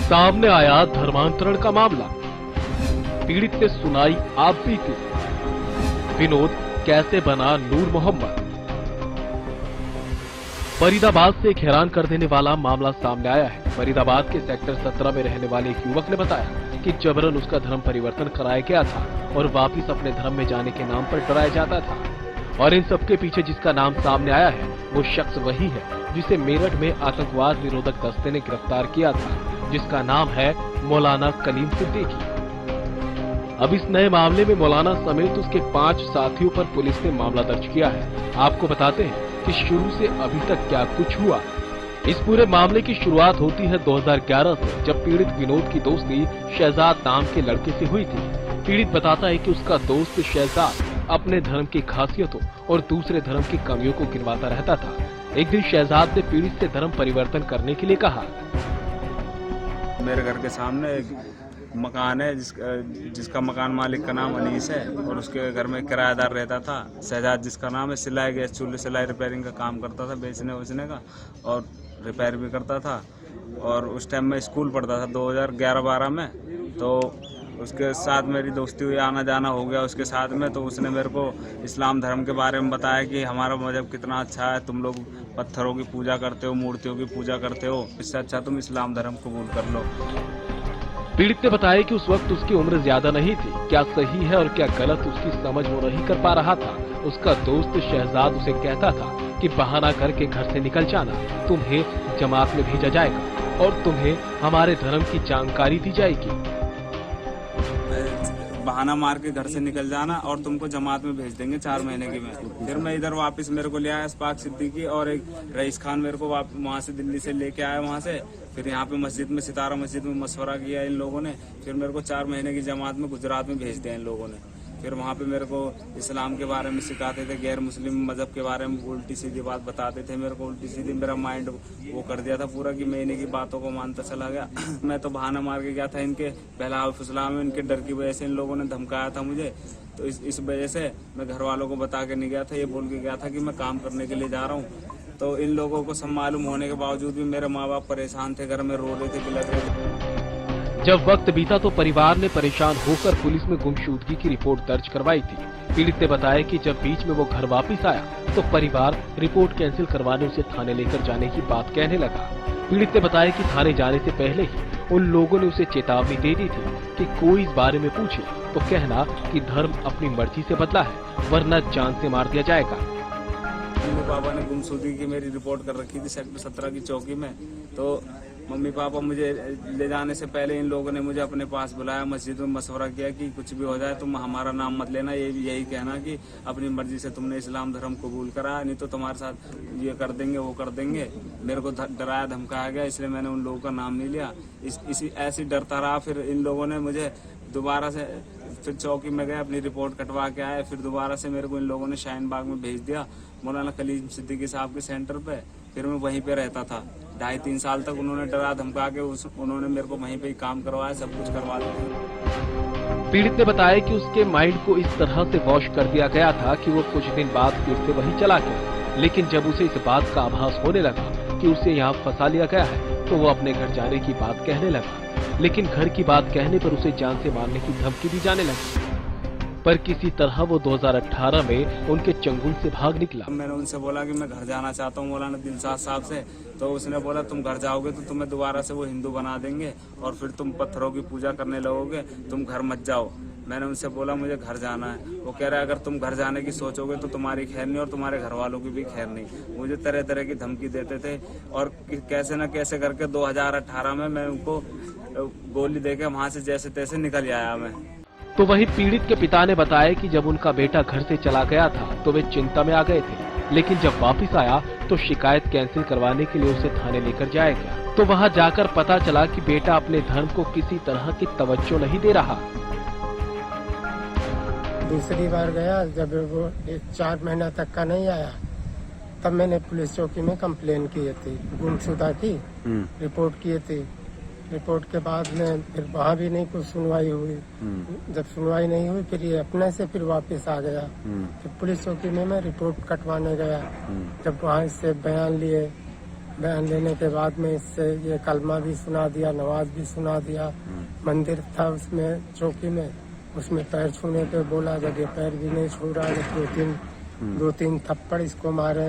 सामने आया धर्मांतरण का मामला। पीड़ित ने सुनाई आप बीती। विनोद कैसे बना नूर मोहम्मद। फरीदाबाद से एक हैरान कर देने वाला मामला सामने आया है। फरीदाबाद के सेक्टर 17 में रहने वाले एक युवक ने बताया कि जबरन उसका धर्म परिवर्तन कराया गया था और वापिस अपने धर्म में जाने के नाम पर डराया जाता था। और इन सबके पीछे जिसका नाम सामने आया है वो शख्स वही है जिसे मेरठ में आतंकवाद निरोधक दस्ते ने गिरफ्तार किया था, जिसका नाम है मौलाना कलीम सिद्दीकी। अब इस नए मामले में मौलाना समेत उसके 5 साथियों पर पुलिस ने मामला दर्ज किया है। आपको बताते हैं कि शुरू से अभी तक क्या कुछ हुआ। इस पूरे मामले की शुरुआत होती है 2011 से, जब पीड़ित विनोद की दोस्ती शहजाद नाम के लड़के से हुई थी। पीड़ित बताता है कि उसका दोस्त शहजाद अपने धर्म की खासियतों और दूसरे धर्म की कमियों को गिनवाता रहता था। एक दिन शहजाद ने पीड़ित से धर्म परिवर्तन करने के लिए कहा। मेरे घर के सामने एक मकान है जिसका मकान मालिक का नाम अनीस है और उसके घर में किराएदार रहता था शहजाद, जिसका नाम है। सिलाई गैस चूल्हे सिलाई रिपेयरिंग का काम करता था, बेचने का, और रिपेयर भी करता था। और उस टाइम में स्कूल पढ़ता था 2011-12 में, तो उसके साथ मेरी दोस्ती हुई, आना जाना हो गया उसके साथ में। तो उसने मेरे को इस्लाम धर्म के बारे में बताया कि हमारा मजहब कितना अच्छा है, तुम लोग पत्थरों की पूजा करते हो, मूर्तियों की पूजा करते हो, इससे अच्छा तुम इस्लाम धर्म कबूल कर लो। पीड़ित ने बताया कि उस वक्त उसकी उम्र ज्यादा नहीं थी। क्या सही है और क्या गलत उसकी समझ वो नहीं कर पा रहा था। उसका दोस्त शहजाद उसे कहता था कि बहाना करके घर से निकल जाना, तुम्हें जमात में भेजा जाएगा और तुम्हें हमारे धर्म की जानकारी दी जाएगी। बहाना मार के घर से निकल जाना और तुमको जमात में भेज देंगे 4 महीने की में। फिर मैं इधर वापस मेरे को ले आया इस्पाक सिद्दीकी और एक रईस खान मेरे को वहाँ से दिल्ली से लेके आया वहाँ से। फिर यहाँ पे मस्जिद में सितारा मस्जिद में मशवरा किया इन लोगों ने। फिर मेरे को 4 महीने की जमात में गुजरात में भेज दिया इन लोगों ने। फिर वहाँ पे मेरे को इस्लाम के बारे में सिखाते थे, गैर मुस्लिम मजहब के बारे में उल्टी सीधी बात बताते थे मेरे को। उल्टी सीधी मेरा माइंड वो कर दिया था पूरा कि मैं इन्हीं की बातों को मानता चला गया। मैं तो बहाना मार के गया था इनके बहलाव फुसलाव में, इनके डर की वजह से इन लोगों ने धमकाया था मुझे। तो इस वजह से मैं घर वालों को बता के नहीं गया था, ये बोल के गया था कि मैं काम करने के लिए जा रहा हूँ। तो इन लोगों को सब मालूम होने के बावजूद भी मेरे माँ बाप परेशान थे, घर में रो रहे थे, बिलख रहे थे। जब वक्त बीता तो परिवार ने परेशान होकर पुलिस में गुमशुदगी की रिपोर्ट दर्ज करवाई थी। पीड़ित ने बताया कि जब बीच में वो घर वापस आया तो परिवार रिपोर्ट कैंसिल करवाने उसे थाने लेकर जाने की बात कहने लगा। पीड़ित ने बताया कि थाने जाने से पहले ही उन लोगों ने उसे चेतावनी दे दी थी कि कोई इस बारे में पूछे तो कहना कि धर्म अपनी मर्जी से बदला है, वरना जान से मार दिया जाएगा। मम्मी पापा ने गुमशुदगी की मेरी रिपोर्ट कर रखी थी सेक्टर 17 की चौकी में। तो मम्मी पापा मुझे ले जाने से पहले इन लोगों ने मुझे अपने पास बुलाया, मस्जिद में मशवरा किया कि कुछ भी हो जाए तुम हमारा नाम मत लेना, यही कहना कि अपनी मर्जी से तुमने इस्लाम धर्म कबूल करा, नहीं तो तुम्हारे साथ ये कर देंगे वो कर देंगे। मेरे को डराया धमकाया गया, इसलिए मैंने उन लोगों का नाम नहीं लिया। इसी ऐसी डरता रहा। फिर इन लोगों ने मुझे दोबारा से फिर चौकी में गए, अपनी रिपोर्ट कटवा के आए। फिर दोबारा से मेरे को इन लोगों ने शाहीन बाग में भेज दिया, मौलाना कलीम सिद्दीकी साहब के सेंटर पे। फिर मैं वहीं पे रहता था 2.5-3 साल तक। उन्होंने डरा धमका के उन्होंने मेरे को वहीं पे ही काम करवाया, सब कुछ करवा दिया। पीड़ित ने बताया कि उसके माइंड को इस तरह से वॉश कर दिया गया था कि वो कुछ दिन बाद फिर से वहीं चला गया। लेकिन जब उसे इस बात का आभास होने लगा कि उसे यहाँ फंसा लिया गया है तो वो अपने घर जाने की बात कहने लगा। लेकिन घर की बात कहने पर उसे जान से मारने की धमकी दी जाने लगी। पर किसी तरह वो 2018 में उनके चंगुल से भाग निकला। मैंने उनसे बोला कि मैं घर जाना चाहता हूँ मौलाना दिलशाद साहब से। तो उसने बोला तुम घर जाओगे तो तुम्हें दोबारा से वो हिंदू बना देंगे और फिर तुम पत्थरों की पूजा करने लगोगे, तुम घर मत जाओ। मैंने उनसे बोला मुझे घर जाना है। वो कह रहा है अगर तुम घर जाने की सोचोगे तो तुम्हारी खैर नहीं और तुम्हारे घर वालों की भी खैर नहीं। मुझे तरह तरह की धमकी देते थे और कैसे न कैसे करके 2018 में मैं उनको गोली देके वहाँ से जैसे तैसे निकल आया मैं। तो वही पीड़ित के पिता ने बताया कि जब उनका बेटा घर से चला गया था तो वे चिंता में आ गए थे। लेकिन जब वापस आया तो शिकायत कैंसिल करवाने के लिए उसे थाने लेकर जाया गया। तो वहां जाकर पता चला कि बेटा अपने धर्म को किसी तरह की तवज्जो नहीं दे रहा। दूसरी बार गया जब वो 4 महीना तक का नहीं आया, तब मैंने पुलिस चौकी में कंप्लेन की थी, गुमशुदा की रिपोर्ट किए थे। रिपोर्ट के बाद में फिर वहाँ भी नहीं कुछ सुनवाई हुई। जब सुनवाई नहीं हुई फिर ये अपने से फिर वापस आ गया। फिर पुलिस चौकी में मैं रिपोर्ट कटवाने गया। जब वहाँ से बयान लिए बयान लेने के बाद में इससे ये कलमा भी सुना दिया, नमाज भी सुना दिया। मंदिर था उसमें चौकी में, उसमें पैर छूने के बोला, जब ये पैर भी नहीं छू रहा है। दो तीन थप्पड़ इसको मारे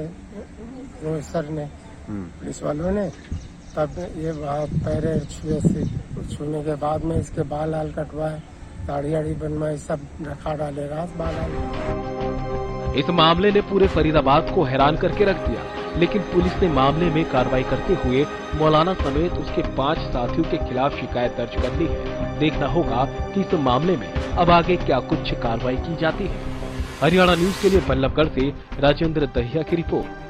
रोहित सर ने, पुलिस वालों ने। तब ये वहाँ पैर छूने के बाद में इसके बाल आल कटवाए, दाढ़ी आड़ी बनवाई, सब रखा डालेगा बाल आल। इस मामले ने पूरे फरीदाबाद को हैरान करके रख दिया, लेकिन पुलिस ने मामले में कार्रवाई करते हुए मौलाना समेत उसके 5 साथियों के खिलाफ शिकायत दर्ज कर ली है। देखना होगा कि इस मामले में अब आगे क्या कुछ कार्रवाई की जाती है। हरियाणा न्यूज के लिए बल्लभगढ़ से राजेंद्र दहिया की रिपोर्ट।